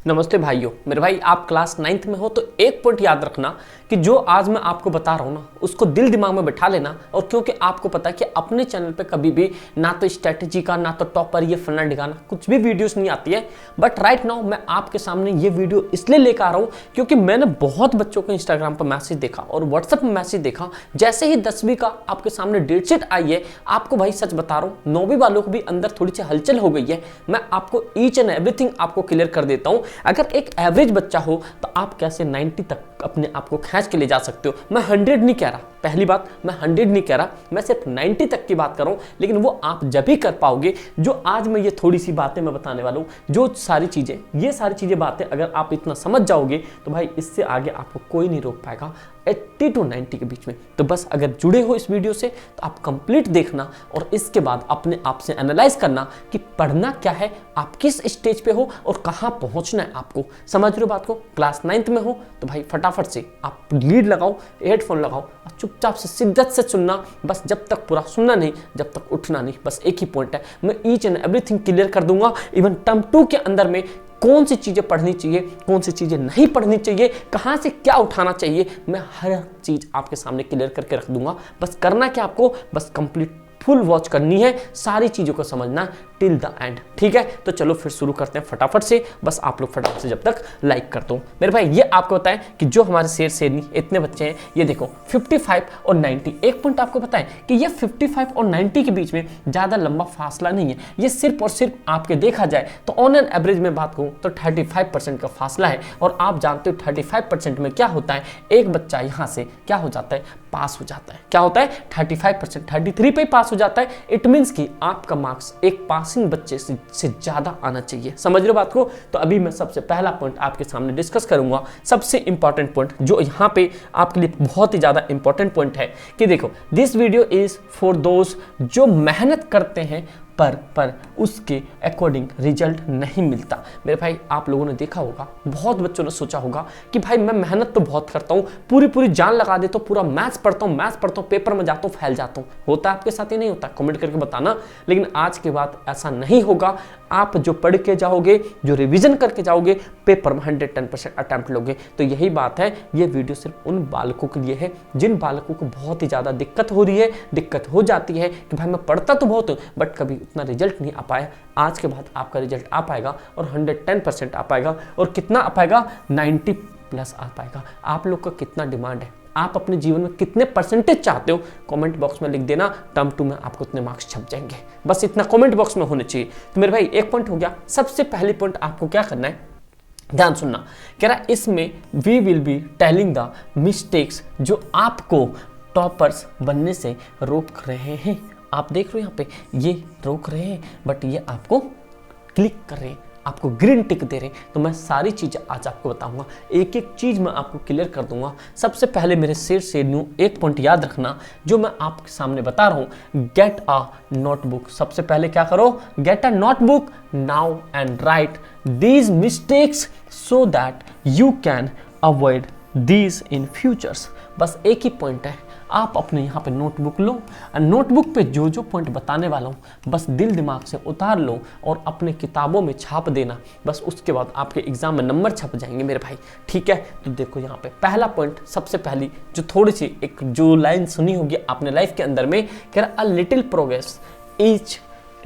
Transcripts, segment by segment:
नमस्ते भाइयों। मेरे भाई आप क्लास 9th में हो तो एक पॉइंट याद रखना कि जो आज मैं आपको बता रहा हूँ ना उसको दिल दिमाग में बैठा लेना। और क्योंकि आपको पता है कि अपने चैनल पे कभी भी ना तो स्ट्रेटेजी का ना तो टॉपर ये फलना ढिकाना कुछ भी वीडियोस नहीं आती है। बट राइट नाउ मैं आपके सामने ये वीडियो इसलिए लेकर आ रहा हूँ क्योंकि मैंने बहुत बच्चों को इंस्टाग्राम पर मैसेज देखा और व्हाट्सएप में मैसेज देखा। जैसे ही 10वीं का आपके सामने डेट शीट आई है, आपको भाई सच बता रहा हूँ 9वीं वालों को भी अंदर थोड़ी सी हलचल हो गई है। मैं आपको ईच एंड एवरीथिंग आपको क्लियर कर देता हूँ। अगर एक एवरेज बच्चा हो तो आप कैसे 90 तक अपने आप को खींच के ले जा सकते हो। मैं 100 नहीं कह रहा, पहली बात मैं 100 नहीं कह रहा, मैं सिर्फ 90 तक की बात कर रहा हूं। लेकिन वो आप जब ही कर पाओगे जो आज मैं ये थोड़ी सी बातें मैं बताने वाला हूं, जो सारी चीजें ये सारी चीजें बातें अगर आप इतना समझ जाओगे तो भाई इससे आगे आपको कोई नहीं रोक पाएगा 80 to 90 के बीच में। तो बस अगर जुड़े हो इस वीडियो से तो आप कंप्लीट देखना और इसके बाद अपने आप से एनालाइज करना कि पढ़ना क्या है, आप किस स्टेज पे हो और कहां पहुंचना है आपको। समझ रहे हो बात को? क्लास 9th में हो तो भाई फटाफट से आप लीड लगाओ, हेडफोन लगाओ और चुपचाप से शिद्दत से सुनना। बस जब तक पूरा सुनना नहीं, जब तक उठना नहीं। बस एक ही पॉइंट है, मैं ईच एंड एवरीथिंग क्लियर कर दूंगा। इवन टर्म 2 के अंदर में कौन सी चीजें पढ़नी चाहिए, कौन सी चीजें नहीं पढ़नी चाहिए, कहां से क्या उठाना चाहिए, मैं हर चीज आपके सामने क्लियर करके रख दूंगा। बस करना क्या आपको, बस कंप्लीट फुल वॉच करनी है, सारी चीजों को समझना टिल द एंड। ठीक है, तो चलो फिर शुरू करते हैं फटाफट से। बस आप लोग फटाफट से जब तक लाइक कर दो। मेरे भाई ये आपको बताएं कि जो हमारे शेर शेरनी इतने बच्चे हैं, ये देखो 55 और 90। एक पॉइंट आपको बताएं कि ये 55 और 90 के बीच में ज्यादा लंबा फासला नहीं है। ये सिर्फ और सिर्फ आपके देखा जाए तो ऑन एन एवरेज में बात करूं तो 35% का फासला है। और आप जानते हो 35% में क्या होता है, एक बच्चा यहां से क्या हो जाता है, पास हो जाता है। क्या होता है, 35%, 33 पे पास हो जाता है। इट मींस कि आपका मार्क्स एक पासिंग बच्चे से ज्यादा आना चाहिए। समझ रहे हो बात को? तो अभी मैं सबसे पहला पॉइंट आपके सामने डिस्कस करूंगा, सबसे इंपॉर्टेंट पॉइंट जो यहाँ पे आपके लिए बहुत ही ज्यादा इंपॉर्टेंट पॉइंट है कि देखो this video is for those जो मेहनत करते हैं पर उसके अकॉर्डिंग रिजल्ट नहीं मिलता। मेरे भाई आप लोगों ने देखा होगा, बहुत बच्चों ने सोचा होगा कि भाई मैं मेहनत तो बहुत करता हूँ, पूरी जान लगा देता हूँ, पूरा मैथ्स पढ़ता हूँ, पेपर में जाता हूँ, फैल जाता हूँ। होता है आपके साथ ही नहीं होता? कमेंट करके बताना। लेकिन आज के बाद ऐसा नहीं होगा। आप जो पढ़ के जाओगे, जो रिवीजन करके जाओगे, पेपर में 110% अटेम्प्ट लोगे। तो यही बात है, ये वीडियो सिर्फ उन बालकों के लिए है जिन बालकों को बहुत ही ज्यादा दिक्कत हो रही है, दिक्कत हो जाती है कि भाई मैं पढ़ता तो बहुत हूँ बट कभी उतना रिजल्ट नहीं आ पाया। आज के बाद आपका रिजल्ट आ पाएगा और 110% आ पाएगा। और कितना आ पाएगा, 90+ आ पाएगा। आप लोग का कितना डिमांड है, आप अपने जीवन में कितने परसेंटेज चाहते हो, कमेंट बॉक्स में लिख देना। टर्म 2 में आपको इतने मार्क्स छप जाएंगे, बस इतना कमेंट बॉक्स में होने चाहिए। तो मेरे भाई एक पॉइंट हो गया। सबसे पहली पॉइंट आपको क्या करना है, ध्यान सुनना। कह रहा इसमें we will be telling the mistakes जो आपको टॉपर्स बनने से रोक रहे हैं। आप देख रहे हो यहाँ पे ये रोक रहे हैं बट ये आपको क्लिक कर रहे हैं, आपको ग्रीन टिक दे रहे हैं। तो मैं सारी चीजें आज आपको बताऊंगा, एक एक चीज मैं आपको क्लियर कर दूंगा। सबसे पहले मेरे शेर शेरनियों एक पॉइंट याद रखना जो मैं आपके सामने बता रहा हूं, गेट अ नोटबुक। सबसे पहले क्या करो, get a notebook now and right these mistakes so that you can avoid these in futures. बस एक ही पॉइंट है, आप अपने यहाँ पे नोटबुक लो, नोटबुक पे जो जो पॉइंट बताने वाला हूँ बस दिल दिमाग से उतार लो और अपने किताबों में छाप देना। बस उसके बाद आपके एग्जाम में नंबर छप जाएंगे मेरे भाई। ठीक है, तो देखो यहाँ पे पहला पॉइंट, सबसे पहली जो थोड़ी सी एक जो लाइन सुनी होगी आपने लाइफ के अंदर में, कह रहा a little progress each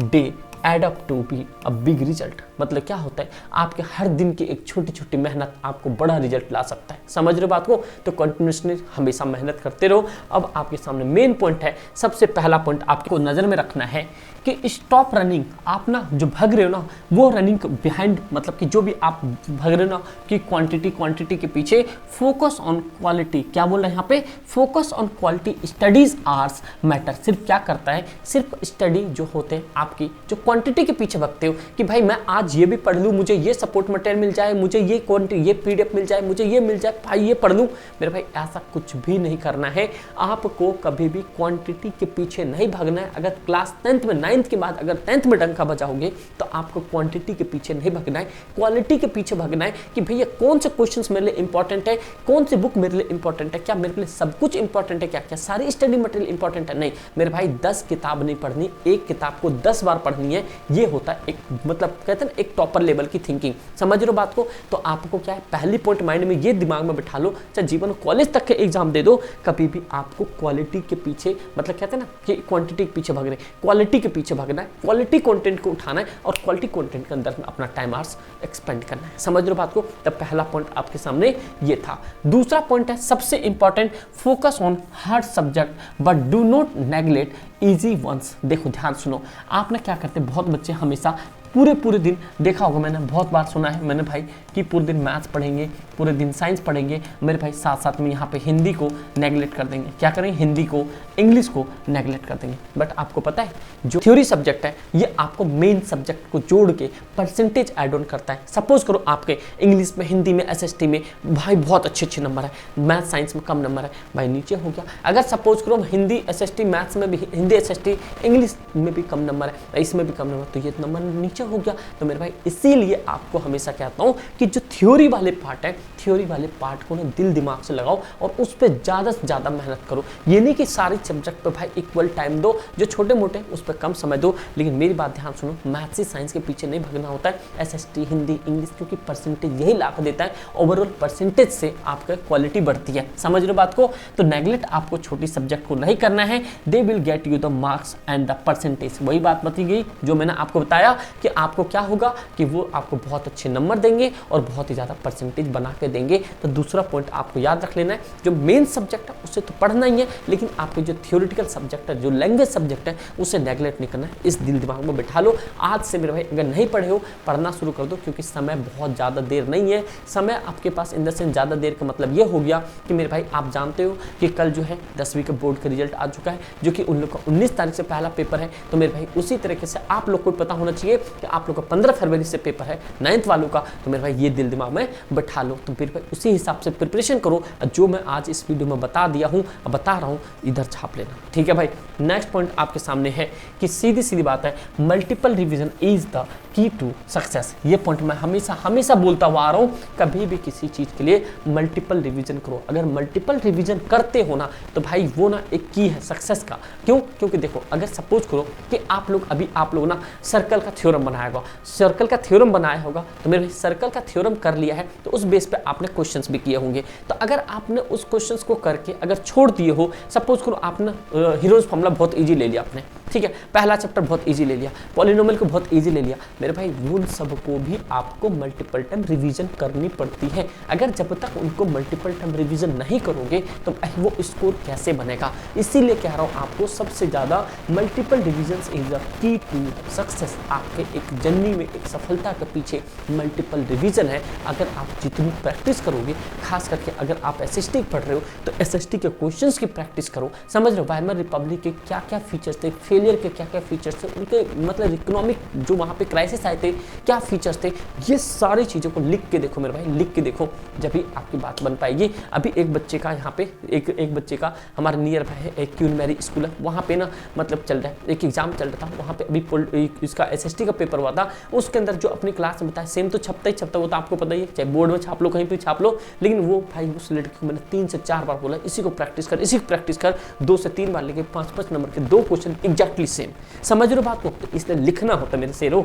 day add up to be a big result. मतलब क्या होता है, आपके हर दिन की एक छोटी छोटी मेहनत आपको बड़ा रिजल्ट ला सकता है। समझ रहे हो बात को? तो कंटिन्यूसली हमेशा मेहनत करते रहो। अब आपके सामने मेन पॉइंट है, सबसे पहला पॉइंट आपको नजर में रखना है कि स्टॉप रनिंग। आप ना जो भाग रहे हो ना वो रनिंग बिहाइंड, मतलब कि जो भी आप भाग रहे हो ना कि क्वांटिटी के पीछे, फोकस ऑन क्वालिटी। क्या बोल रहे हैं यहाँ पे, focus on quality, studies hours matter. सिर्फ क्या करता है, सिर्फ स्टडी जो होते हैं आपकी, जो क्वांटिटी के पीछे भागते हो कि भाई मैं आज ये भी पढ़ लूँ, मुझे ये सपोर्ट मटेरियल मिल जाए, मुझे ये क्वांटिटी, ये पीडीएफ मिल जाए, मुझे ये मिल जाए, भाई ये पढ़ लूँ। मेरे भाई ऐसा कुछ भी नहीं करना है। आपको कभी भी क्वांटिटी के पीछे नहीं भागना है। अगर क्लास 10th में 9th के बाद अगर 10th में डंका बजाओगे तो आपको क्वांटिटी के पीछे नहीं भागना है, क्वालिटी के पीछे भागना है कि भैया कौन से क्वेश्चंस मेरे लिए इंपॉर्टेंट है, कौन सी बुक मेरे लिए इंपॉर्टेंट है, क्या मेरे लिए सब कुछ इंपॉर्टेंट है, क्या क्या सारी स्टडी मटेरियल इंपॉर्टेंट है। नहीं मेरे भाई 10 किताब नहीं पढ़नी, एक किताब को 10 बार पढ़नी है। ये होता है एक, मतलब कहते हैं एक टॉपर लेवल की थिंकिंग। समझ रहे हो बात को? तो आपको क्या है, पहली पॉइंट माइंड में ये दिमाग में बिठा लो, चाहे जीवन कॉलेज तक के एग्जाम दे दो, कभी भी आपको क्वालिटी के पीछे, मतलब कहते हैं ना कि क्वांटिटी के पीछे भाग रहे, क्वालिटी के पीछे भागना है, क्वालिटी कंटेंट को उठाना है और क्वालिटी कंटेंट के अंदर में अपना टाइम आवर्स एक्सपेंड करना है। समझ रहे हो बात को? तब पहला पॉइंट आपके सामने ये था। दूसरा पॉइंट है सबसे important, focus on hard subject but do not neglect easy ones. देखो ध्यान सुनो, आपने क्या करते, बहुत बच्चे हमेशा पूरे दिन, देखा होगा मैंने बहुत बार सुना है मैंने भाई कि पूरे दिन मैथ्स पढ़ेंगे, पूरे दिन साइंस पढ़ेंगे, मेरे भाई साथ साथ में यहाँ पे हिंदी को नेगलेक्ट कर देंगे। क्या करेंगे? हिंदी को, इंग्लिश को नेगलेक्ट कर देंगे। बट आपको पता है जो थ्योरी सब्जेक्ट है ये आपको मेन सब्जेक्ट को जोड़ के परसेंटेज ऐड ऑन करता है। सपोज करो आपके इंग्लिश में, हिंदी में, एसएसटी में भाई बहुत अच्छे नंबर है, मैथ साइंस में कम नंबर है, भाई नीचे हो गया। अगर सपोज करो हिंदी एसएसटी, मैथ्स में भी, हिंदी एसएसटी, इंग्लिश में भी कम नंबर है, इसमें भी कम नंबर, तो ये नंबर नीचे हो गया। तो मेरे भाई इसीलिए आपको हमेशा कहता हूं कि जो थ्योरी वाले पार्ट है, थ्योरी वाले पार्ट को ना दिल दिमाग से लगाओ और उस पर ज़्यादा से ज़्यादा मेहनत करो। ये नहीं कि सारे सब्जेक्ट पे भाई इक्वल टाइम दो, जो छोटे मोटे उस पर कम समय दो, लेकिन मेरी बात ध्यान सुनो, मैथ्स साइंस के पीछे नहीं भागना होता है, एसएसटी, हिंदी, इंग्लिश, क्योंकि परसेंटेज यही ला देता है। ओवरऑल परसेंटेज से आपका क्वालिटी बढ़ती है। समझ रहे हो बात को? तो नेगलेक्ट आपको छोटी सब्जेक्ट को नहीं करना है, they will get you the marks and the percentage. वही बात बती गई जो मैंने आपको बताया कि आपको क्या होगा कि वो आपको बहुत अच्छे नंबर देंगे और बहुत ही ज़्यादा परसेंटेज बना के देंगे। तो दूसरा पॉइंट आपको याद रख लेना है, जो मेन सब्जेक्ट है उसे तो पढ़ना ही है, लेकिन आपके जो थियोरिटिकल सब्जेक्ट है, जो लैंग्वेज सब्जेक्ट है, उसे नेगलेक्ट नहीं करना है। इस दिल दिमाग में बिठा लो। आज से मेरे भाई अगर नहीं पढ़े हो, पढ़ना शुरू कर दो, क्योंकि समय बहुत ज़्यादा देर नहीं है। समय आपके पास इन द सेंस ज़्यादा देर का मतलब ये हो गया कि मेरे भाई आप जानते हो कि कल जो है 10वीं का बोर्ड का रिजल्ट आ चुका है, जो कि उन लोग का 19 तारीख से पहला पेपर है। तो मेरे भाई उसी तरीके से आप लोग को पता होना चाहिए कि आप लोग का 15 फरवरी से पेपर है 9th वालों का। तो मेरे भाई ये दिल दिमाग में बैठा लो, तो फिर भाई उसी हिसाब से प्रिपरेशन करो। जो मैं आज इस वीडियो में बता दिया हूँ, बता रहा हूँ, इधर छाप लेना, ठीक है भाई। नेक्स्ट पॉइंट आपके सामने है कि सीधी बात है, multiple revision is the key to success. ये पॉइंट मैं हमेशा बोलता हुआ आ रहा हूँ, कभी भी किसी चीज के लिए मल्टीपल रिवीजन करो। अगर मल्टीपल रिवीजन करते हो ना, तो भाई वो ना एक की है सक्सेस का। क्यों? क्योंकि देखो, अगर सपोज करो कि आप लोग ना सर्कल का थ्योरम बनाया होगा, सर्कल का थ्योरम बनाया होगा, तो मेरे भाई सर्कल का थ्योरम कर लिया है, तो उस बेस पे आपने क्वेश्चंस भी किए होंगे। तो अगर आपने उस क्वेश्चंस को करके अगर छोड़ दिए हो, सपोज करो आपने हीरोज फॉर्मूला बहुत इजी ले लिया आपने, ठीक है, पहला चैप्टर बहुत इजी ले लिया, पॉलिनोमियल को बहुत इजी ले लिया, मेरे भाई उन सबको भी आपको मल्टीपल टाइम रिवीजन करनी पड़ती है। अगर जब तक उनको मल्टीपल टाइम रिवीजन नहीं करोगे तो वो स्कोर कैसे बनेगा? इसीलिए कह रहा हूँ आपको, सबसे ज़्यादा multiple revision is the key to success. आपके एक जर्नी में, एक सफलता के पीछे मल्टीपल रिवीजन है। अगर आप जितनी प्रैक्टिस करोगे, खास करके अगर आप एसएसटी पढ़ रहे हो, तो एसएसटी के क्वेश्चंस की प्रैक्टिस करो। समझ रहे हो वाइमर रिपब्लिक के क्या क्या फीचर्स थे, फेलियर के क्या क्या फीचर्स थे, उनके मतलब इकोनॉमिक जो वहाँ पे क्राइसिस आए थे क्या फीचर्स थे, ये सारी चीज़ों को लिख के देखो मेरे भाई, लिख के देखो, जब भी आपकी बात बन पाएगी। अभी एक बच्चे का यहाँ पे एक बच्चे का हमारे नियर बाय है, एक क्वीन मैरी स्कूल है, वहाँ पे ना मतलब चल रहा है, एक एग्जाम चल रहा था वहाँ पे, अभी इसका एसएसटी का पेपर हुआ था, उसके अंदर जो अपनी क्लास में बताया सेम तो छपता ही छपता, वो तो आपको पता ही है, चाहे बोर्ड में छाप लो, कहीं पे छाप लो, लेकिन वो भाई उस लड़के को मैंने 3 से 4 बार बोला, इसी को प्रैक्टिस कर, 2 से 3 बार लेके 5-5 नंबर के 2 क्वेश्चन एग्जैक्टली सेम। समझ रहे हो बात को? तो इसलिए लिखना होता मेरे शेरों,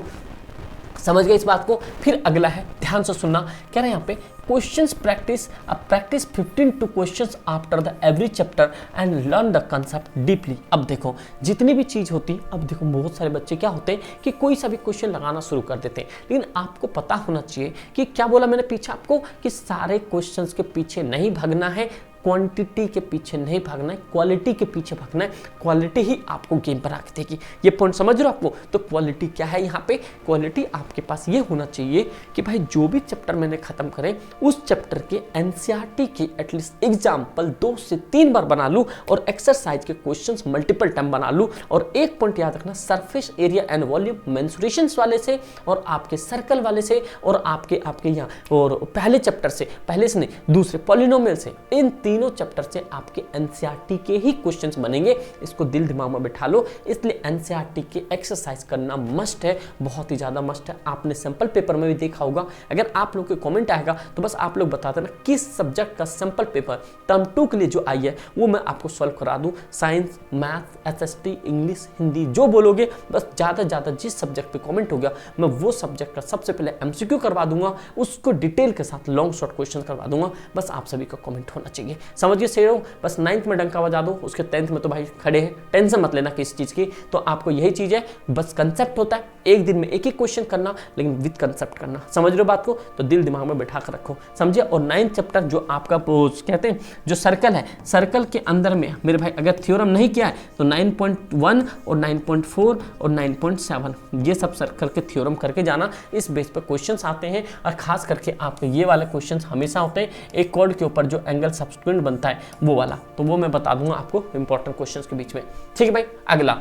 समझ गए इस बात को। फिर अगला है, ध्यान से सुनना, कह रहे हैं यहाँ पे questions practice, practice 15 to questions after the every chapter and learn the concept deeply. अब देखो जितनी भी चीज होती है, अब देखो बहुत सारे बच्चे क्या होते हैं कि कोई सा भी क्वेश्चन लगाना शुरू कर देते हैं, लेकिन आपको पता होना चाहिए कि क्या बोला मैंने पीछे आपको, कि सारे क्वेश्चंस के पीछे नहीं भागना है, क्वांटिटी के पीछे नहीं भागना है, क्वालिटी के पीछे भागना है। क्वालिटी ही आपको गेम पर रख देगी। ये पॉइंट समझ रहे हो आपको? तो क्वालिटी क्या है यहाँ पे? क्वालिटी आपके पास ये होना चाहिए कि भाई जो भी चैप्टर मैंने खत्म करे, उस चैप्टर के एनसीईआरटी के एटलीस्ट एग्जाम्पल 2 से 3 बार बना लूँ और एक्सरसाइज के क्वेश्चंस मल्टीपल टाइम बना लूँ। और एक पॉइंट याद रखना, सरफेस एरिया एंड वॉल्यूम मेंसुरेशंस वाले से और आपके सर्कल वाले से और आपके यहाँ और पहले चैप्टर से, पहले से नहीं दूसरे पॉलिनोमियल से, इन तीनों चैप्टर से आपके एनसीईआरटी के ही क्वेश्चंस बनेंगे। इसको दिल दिमाग में बिठा लो। इसलिए एनसीईआरटी के एक्सरसाइज करना मस्ट है, बहुत ही ज्यादा मस्ट है। आपने सैंपल पेपर में भी देखा होगा। अगर आप लोग के कमेंट आएगा तो बस आप लोग बता देना किस सब्जेक्ट का सैंपल पेपर टर्म 2 के लिए जो आई है वो मैं आपको सॉल्व करा दूं। Science, math, SST, English, Hindi जो बोलोगे, बस ज्यादा ज्यादा जिस सब्जेक्ट पे कमेंट हो गया मैं वो सब्जेक्ट का सबसे पहले एमसीक्यू करवा दूंगा, उसको डिटेल के साथ लॉन्ग शॉर्ट क्वेश्चन करवा दूंगा। बस आप सभी का कमेंट होना चाहिए। समझिए सही हो। बस 9th में डंका बजा दो, उसके 10th में तो भाई खड़े हैं, टेंशन मत लेना किसी चीज की। तो आपको यही चीज है, बस कंसेप्ट होता है, एक दिन में एक एक क्वेश्चन करना, लेकिन विद कंसेप्ट करना। समझ रहे हो बात को? तो दिल दिमाग में बैठा कर रखो, समझिए। और 9th चैप्टर जो आपका कहते हैं जो सर्कल है, सर्कल के अंदर में मेरे भाई अगर थ्योरम नहीं किया है तो 9.1 और 9.4 और 9.7 ये सब सर्कल के थ्योरम करके जाना। इस बेस पर क्वेश्चंस आते हैं और खास करके आपके ये वाले क्वेश्चंस हमेशा होते हैं, एक कॉर्ड के ऊपर जो एंगल सब्सटेंट बनता है वो वाला, तो वो मैं बता दूंगा आपको इंपॉर्टेंट क्वेश्चंस के बीच में। ठीक है भाई। अगला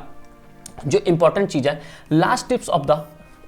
जो इंपॉर्टेंट चीज है, last tips of the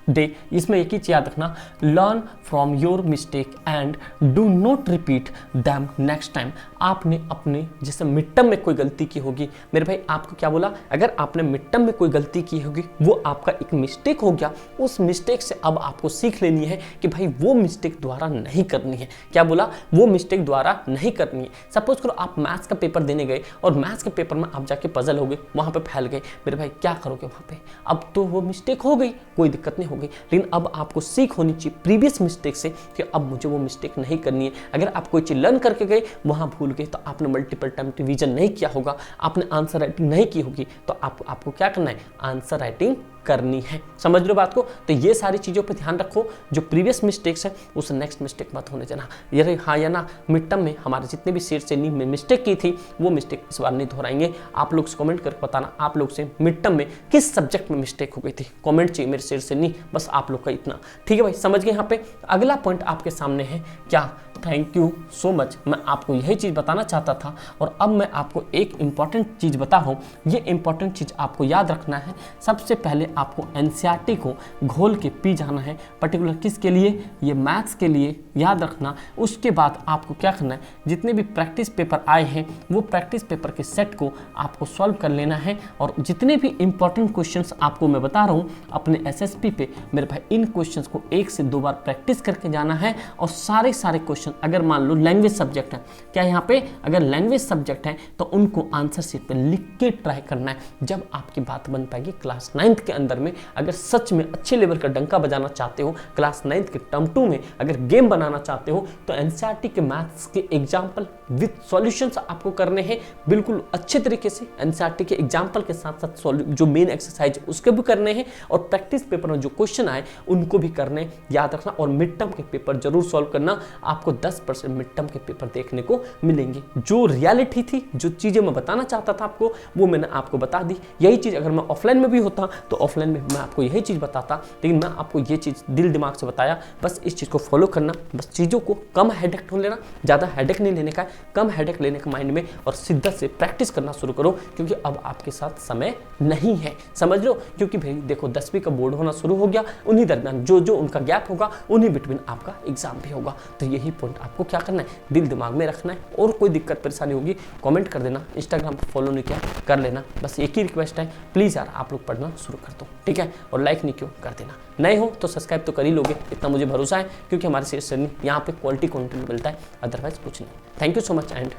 day, इसमें एक ही चीज याद रखना, learn from your mistake and do not repeat them next time. आपने अपने जैसे मिड टर्म में कोई गलती की होगी, मेरे भाई आपको क्या बोला, अगर आपने मिड टर्म में कोई गलती की होगी, वो आपका एक मिस्टेक हो गया, उस मिस्टेक से अब आपको सीख लेनी है कि भाई वो मिस्टेक दोबारा नहीं करनी है। क्या बोला? वो मिस्टेक दोबारा नहीं करनी है। सपोज करो आप मैथ्स का पेपर देने गए और मैथ्स के पेपर में आप जाके पजल हो गए, वहां पे फैल गए, मेरे भाई क्या करोगे वहां पे? अब तो वो मिस्टेक हो गई, कोई दिक्कत नहीं हो गई, लेकिन अब आपको सीख होनी चाहिए प्रीवियस मिस्टेक से कि अब मुझे वो मिस्टेक नहीं करनी है। अगर आप कोई चीज लर्न करके गए, वहां भूल गए, तो आपने मल्टीपल टाइम रिवीजन नहीं किया होगा, आपने आंसर राइटिंग नहीं की होगी, तो आपको क्या करना है? आंसर राइटिंग करनी है। समझ लो बात को? तो ये सारी चीजों पे ध्यान रखो, जो प्रीवियस मिस्टेक्स है उस नेक्स्ट मिस्टेक मत होने देना। ये हाँ या ना, मिड टर्म में हमारे जितने भी सेट से में मिस्टेक की थी वो मिस्टेक इस बार नहीं दोहराएंगे। आप लोग कमेंट करके बताना आप लोग से मिड टर्म में किस सब्जेक्ट में मिस्टेक हो गई थी। कमेंट चाहिए मेरे सेट से नहीं, बस आप लोग का इतना। ठीक है भाई, समझ गए यहाँ पे। अगला पॉइंट आपके सामने है क्या? Thank you so much. मैं आपको यही चीज़ बताना चाहता था और अब मैं आपको एक इंपॉर्टेंट चीज़ बता रहा हूँ। ये इंपॉर्टेंट चीज़ आपको याद रखना है। सबसे पहले आपको एनसीईआरटी को घोल के पी जाना है, पर्टिकुलर किसके लिए? ये मैथ्स के लिए, याद रखना। उसके बाद आपको क्या करना है, जितने भी प्रैक्टिस पेपर आए हैं वो प्रैक्टिस पेपर के सेट को आपको सॉल्व कर लेना है। और जितने भी इंपॉर्टेंट क्वेश्चंस आपको मैं बता रहा हूँ अपने एसएसपी पे, मेरे भाई इन क्वेश्चंस को 1 से 2 बार प्रैक्टिस करके जाना है। और सारे क्वेश्चन, अगर मान लो लैंग्वेज सब्जेक्ट है, क्या यहाँ पे अगर लैंग्वेज सब्जेक्ट है तो उनको आंसर शीट पे लिख के ट्राई करना है। जब आपकी बात बन पाएगी क्लास 9th के अंदर में, अगर सच में अच्छे लेवल का डंका बजाना चाहते हो, क्लास 9th के टर्म 2 में अगर गेम बनाना चाहते हो, तो एनसीईआरटी के मैथ्स के एग्जाम्पल विद सॉल्यूशंस आपको करने हैं बिल्कुल अच्छे तरीके से। एनसीईआरटी के एग्जाम्पल के साथ साथ जो मेन एक्सरसाइज उसके भी करने हैं और प्रैक्टिस पेपर में जो क्वेश्चन आए उनको भी करने, याद रखना। और मिड टर्म के पेपर जरूर सॉल्व करना, आपको 10% मिड टर्म के पेपर देखने को मिलेंगे। जो रियलिटी थी, जो चीजें मैं बताना चाहता था आपको, वो मैंने आपको बता दी। यही चीज अगर मैं ऑफलाइन में भी होता तो ऑफलाइन में मैं आपको यही चीज बताता, लेकिन मैं आपको ये चीज दिल दिमाग से बताया। बस इस चीज को फॉलो करना, बस चीजों को कम हेडेक हो लेना, ज्यादा हेडेक नहीं लेने का, कम हेडेक लेने का माइंड में, और शिद्दत से प्रैक्टिस करना शुरू करो, क्योंकि अब आपके साथ समय नहीं है। समझ लो, क्योंकि भाई देखो 10वीं का बोर्ड होना शुरू हो गया, उन्हीं दरमियान जो जो उनका गैप होगा उन्हीं बिटवीन आपका एग्जाम भी होगा। तो यही पॉइंट आपको क्या करना है, दिल दिमाग में रखना है। और कोई दिक्कत परेशानी होगी कमेंट कर देना, इंस्टाग्राम पर फॉलो नहीं किया कर लेना। बस एक ही रिक्वेस्ट है, प्लीज़ यार आप लोग पढ़ना शुरू कर दो, ठीक है? और लाइक नहीं क्यों कर देना, नए हो तो सब्सक्राइब तो कर ही लोगे, इतना मुझे भरोसा है, क्योंकि हमारे से यहाँ पे क्वालिटी कंटेंट मिलता है, अदरवाइज कुछ नहीं। Thank you so much and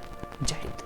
जय हिंद।